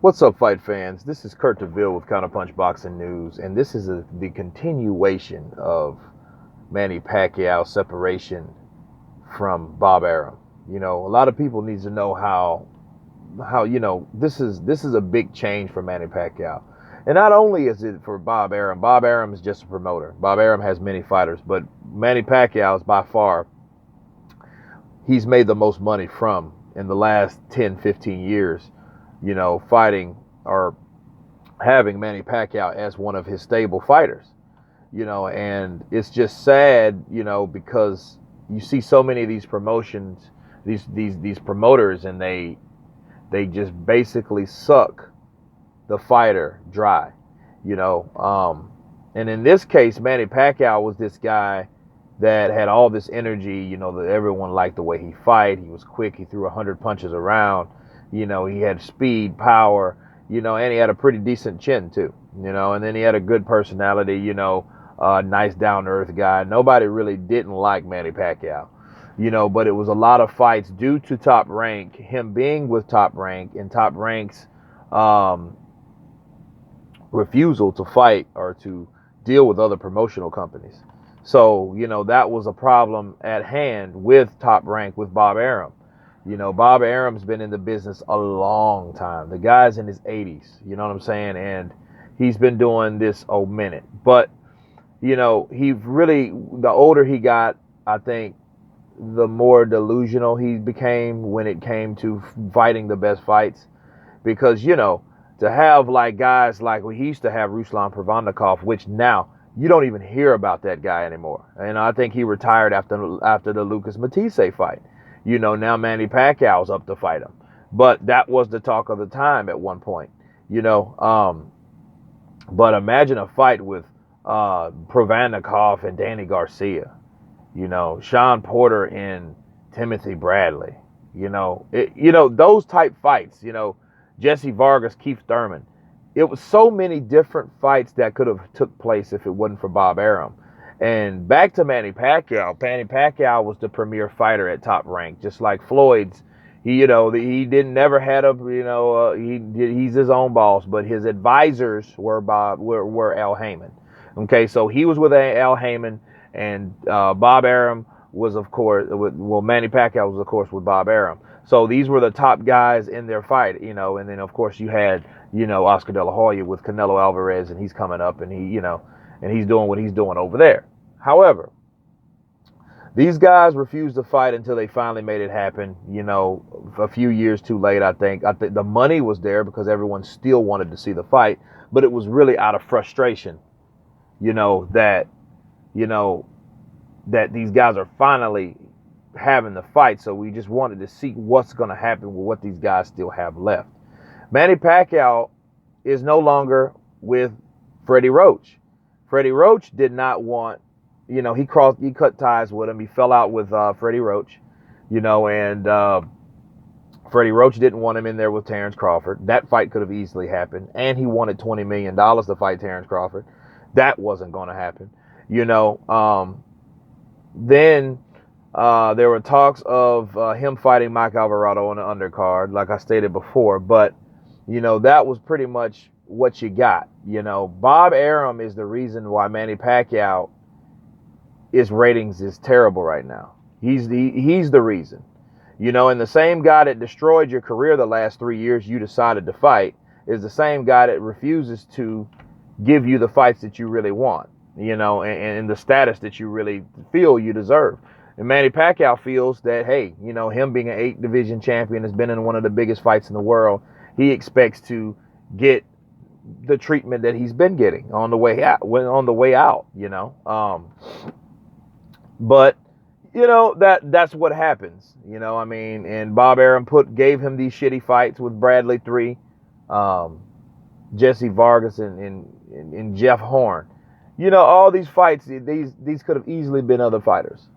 What's up, fight fans? This is Kurt DeVille with Counterpunch Boxing News, and this is the continuation of Manny Pacquiao's separation from Bob Arum. A lot of people need to know how this is a big change for Manny Pacquiao, and not only is it for Bob Arum. Bob Arum is just a promoter. Bob Arum has many fighters, but Manny Pacquiao is by far he's made the most money from in the last 10, 15 years. Fighting or having Manny Pacquiao as one of his stable fighters, and it's just sad, because you see so many of these promotions, these promoters, and they just basically suck the fighter dry, and in this case, Manny Pacquiao was this guy that had all this energy, that everyone liked the way he fight. He was quick. He threw 100 punches around. He had speed, power, and he had a pretty decent chin too, and then he had a good personality, nice down to earth guy. Nobody really didn't like Manny Pacquiao, but it was a lot of fights due to Top Rank, him being with Top Rank and Top Rank's refusal to fight or to deal with other promotional companies. So, that was a problem at hand with Top Rank, with Bob Arum. Bob Arum's been in the business a long time. The guy's in his 80s, you know what I'm saying? And he's been doing this a minute. But, he really, the older he got, I think, the more delusional he became when it came to fighting the best fights. Because, to have like guys like he used to have Ruslan Pervannikov, which now you don't even hear about that guy anymore. And I think he retired after the Lucas Matisse fight. Now Manny Pacquiao's up to fight him. But that was the talk of the time at one point. But imagine a fight with Pervannikov and Danny Garcia. Sean Porter and Timothy Bradley. Those type fights. Jesse Vargas, Keith Thurman. It was so many different fights that could have took place if it wasn't for Bob Arum. And back to Manny Pacquiao. Manny Pacquiao was the premier fighter at Top Rank, just like Floyd's. He didn't never had a, he's his own boss, but his advisors were Al Heyman. Okay, so he was with Al Heyman, and Bob Arum was, of course, Manny Pacquiao was, of course, with Bob Arum. So these were the top guys in their fight, and then of course you had, Oscar De La Hoya with Canelo Alvarez, and he's coming up, and and he's doing what he's doing over there. However, these guys refused to fight until they finally made it happen. A few years too late, I think. The money was there because everyone still wanted to see the fight, but it was really out of frustration, that these guys are finally having the fight. So we just wanted to see what's going to happen with what these guys still have left. Manny Pacquiao is no longer with Freddie Roach. Freddie Roach did not want, he cut ties with him. He fell out with Freddie Roach, and Freddie Roach didn't want him in there with Terrence Crawford. That fight could have easily happened, and he wanted $20 million to fight Terrence Crawford. That wasn't going to happen, Then there were talks of him fighting Mike Alvarado on the undercard, like I stated before, but that was pretty much what you got. Bob Arum is the reason why Manny Pacquiao his ratings is terrible right now. He's the reason. And the same guy that destroyed your career the last 3 years you decided to fight is the same guy that refuses to give you the fights that you really want, and the status that you really feel you deserve. And Manny Pacquiao feels that, hey, him being an 8 division champion, has been in one of the biggest fights in the world. He expects to get the treatment that he's been getting on the way out. But that's what happens. And Bob Arum gave him these shitty fights with Bradley 3, Jesse Vargas, and Jeff Horn. All these fights, these could have easily been other fighters.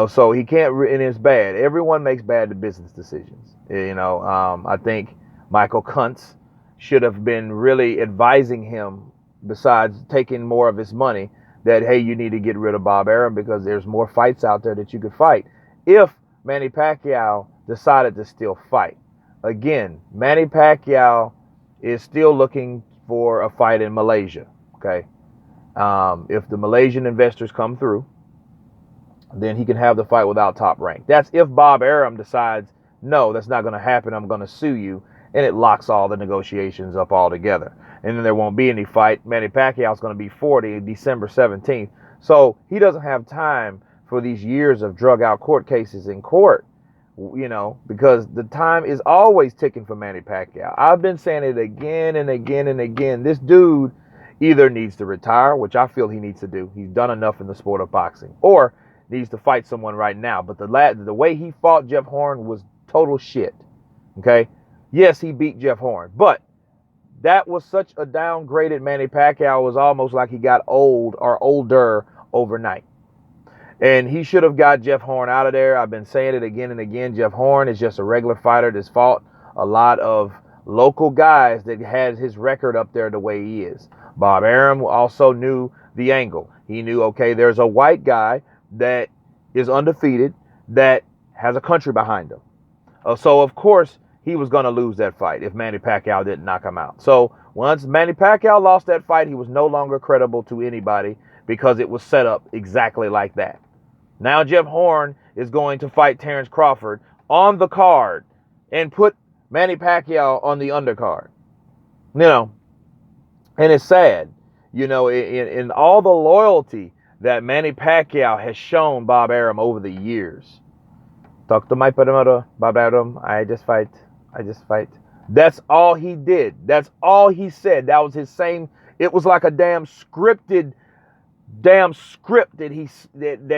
So he can't, and it's bad. Everyone makes bad business decisions. I think Michael Kuntz should have been really advising him, besides taking more of his money, that, hey, you need to get rid of Bob Arum because there's more fights out there that you could fight if Manny Pacquiao decided to still fight. again, Manny Pacquiao is still looking for a fight in Malaysia. Okay. If the Malaysian investors come through, then he can have the fight without Top Rank. That's if Bob Arum decides, no, that's not going to happen. I'm going to sue you. And it locks all the negotiations up altogether. And then there won't be any fight. Manny Pacquiao is going to be 40 December 17th. So he doesn't have time for these years of drug out court cases in court, because the time is always ticking for Manny Pacquiao. I've been saying it again and again and again. This dude either needs to retire, which I feel he needs to do. He's done enough in the sport of boxing. Or needs to fight someone right now. But the way he fought Jeff Horn was total shit. Okay? Yes, he beat Jeff Horn. But that was such a downgraded Manny Pacquiao. It was almost like he got old or older overnight. And he should have got Jeff Horn out of there. I've been saying it again and again. Jeff Horn is just a regular fighter that's fought a lot of local guys that has his record up there the way he is. Bob Arum also knew the angle. He knew, okay, there's a white guy that is undefeated that has a country behind him. So, of course, he was going to lose that fight if Manny Pacquiao didn't knock him out. So, once Manny Pacquiao lost that fight, he was no longer credible to anybody because it was set up exactly like that. Now Jeff Horn is going to fight Terrence Crawford on the card and put Manny Pacquiao on the undercard. And it's sad, in all the loyalty that Manny Pacquiao has shown Bob Arum over the years. Talk to my promoter, Bob Arum. I just fight. That's all he did. That's all he said. That was his same. It was like a damn script that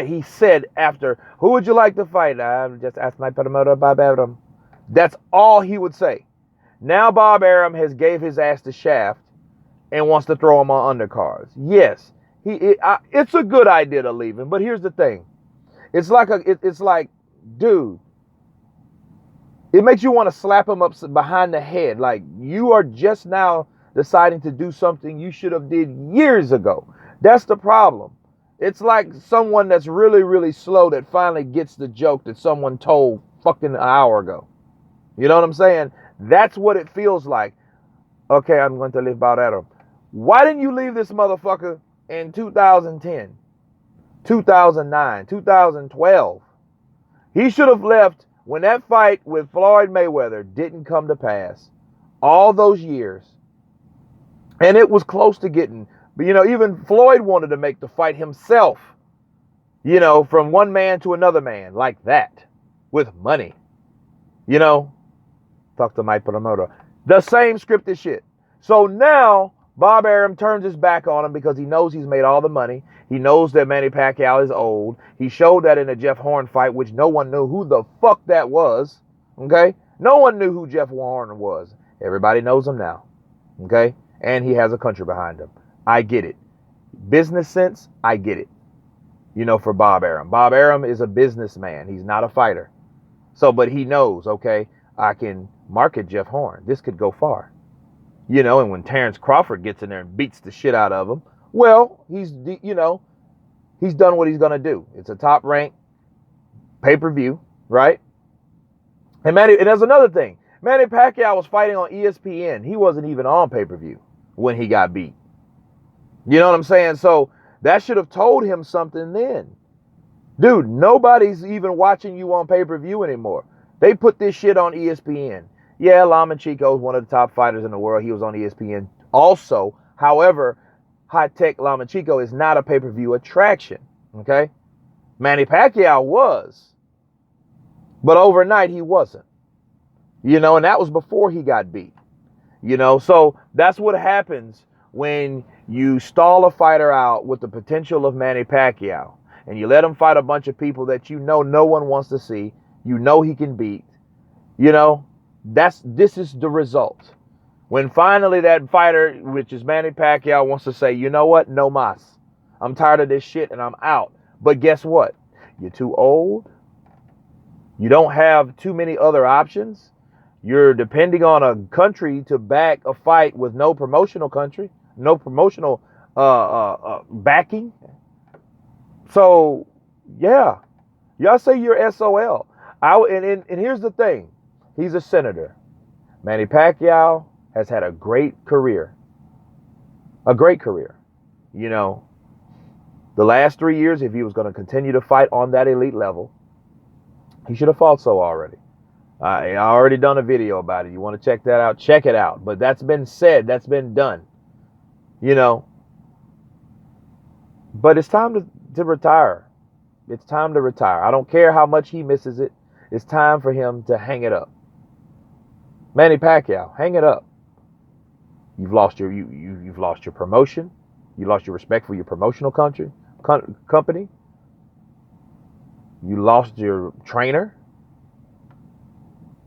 he said after. Who would you like to fight? I just asked my promoter, Bob Arum. That's all he would say. Now Bob Arum has gave his ass the shaft and wants to throw him on undercards. Yes. It's a good idea to leave him, but here's the thing. It's like, dude, it makes you want to slap him up behind the head. Like, you are just now deciding to do something you should have did years ago. That's the problem. It's like someone that's really, really slow that finally gets the joke that someone told fucking an hour ago. You know what I'm saying? That's what it feels like. Okay, I'm going to leave Bob Arum. Why didn't you leave this motherfucker in 2010, 2009, 2012? He should have left when that fight with Floyd Mayweather didn't come to pass. All those years. And it was close to getting, but even Floyd wanted to make the fight himself, from one man to another man like that with money. Talk to my promoter. The same scripted shit. So now Bob Arum turns his back on him because he knows he's made all the money. He knows that Manny Pacquiao is old. He showed that in the Jeff Horn fight, which no one knew who the fuck that was. Okay? No one knew who Jeff Horn was. Everybody knows him now. Okay? And he has a country behind him. I get it. Business sense, I get it. For Bob Arum. Bob Arum is a businessman. He's not a fighter. So, but he knows, okay, I can market Jeff Horn. This could go far. And when Terrence Crawford gets in there and beats the shit out of him, well, he's done what he's going to do. It's a top rank pay-per-view, right? And there's another thing. Manny Pacquiao was fighting on ESPN. He wasn't even on pay-per-view when he got beat. You know what I'm saying? So that should have told him something then. Dude, nobody's even watching you on pay-per-view anymore. They put this shit on ESPN. Yeah, Lomachenko is one of the top fighters in the world. He was on ESPN also. However, high-tech Lomachenko is not a pay-per-view attraction. Okay? Manny Pacquiao was. But overnight, he wasn't. And that was before he got beat. So that's what happens when you stall a fighter out with the potential of Manny Pacquiao and you let him fight a bunch of people that no one wants to see, he can beat. This is the result. When finally that fighter, which is Manny Pacquiao, wants to say, you know what? No mas. I'm tired of this shit and I'm out. But guess what? You're too old. You don't have too many other options. You're depending on a country to back a fight with no promotional backing. So, yeah. Y'all say you're SOL. And here's the thing. He's a senator. Manny Pacquiao has had a great career. A great career. You know, the last 3 years, if he was going to continue to fight on that elite level, he should have fought so already. I already done a video about it. You want to check that out? Check it out. But that's been said. That's been done. You know, but it's time to retire. It's time to retire. I don't care how much he misses it. It's time for him to hang it up. Manny Pacquiao, hang it up. You've lost you've lost your promotion. You lost your respect for your promotional company. You lost your trainer.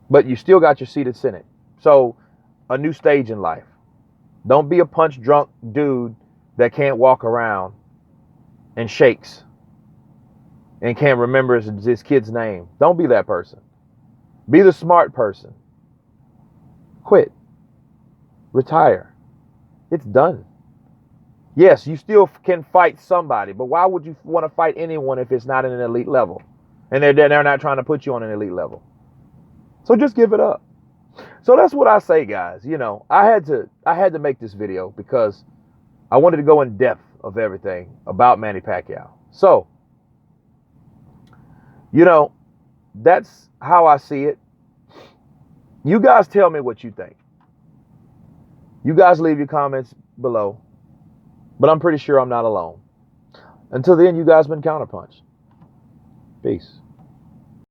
But you still got your seat at Senate. So, a new stage in life. Don't be a punch drunk dude that can't walk around and shakes and can't remember his kid's name. Don't be that person. Be the smart person. Quit. Retire. It's done. Yes, you still can fight somebody, but why would you want to fight anyone if it's not at an elite level? And they're not trying to put you on an elite level. So just give it up. So that's what I say, guys. You know, I had to make this video because I wanted to go in depth of everything about Manny Pacquiao. So, you know, that's how I see it. You guys tell me what you think. You guys leave your comments below. But I'm pretty sure I'm not alone. Until then, you guys been counterpunched. Peace.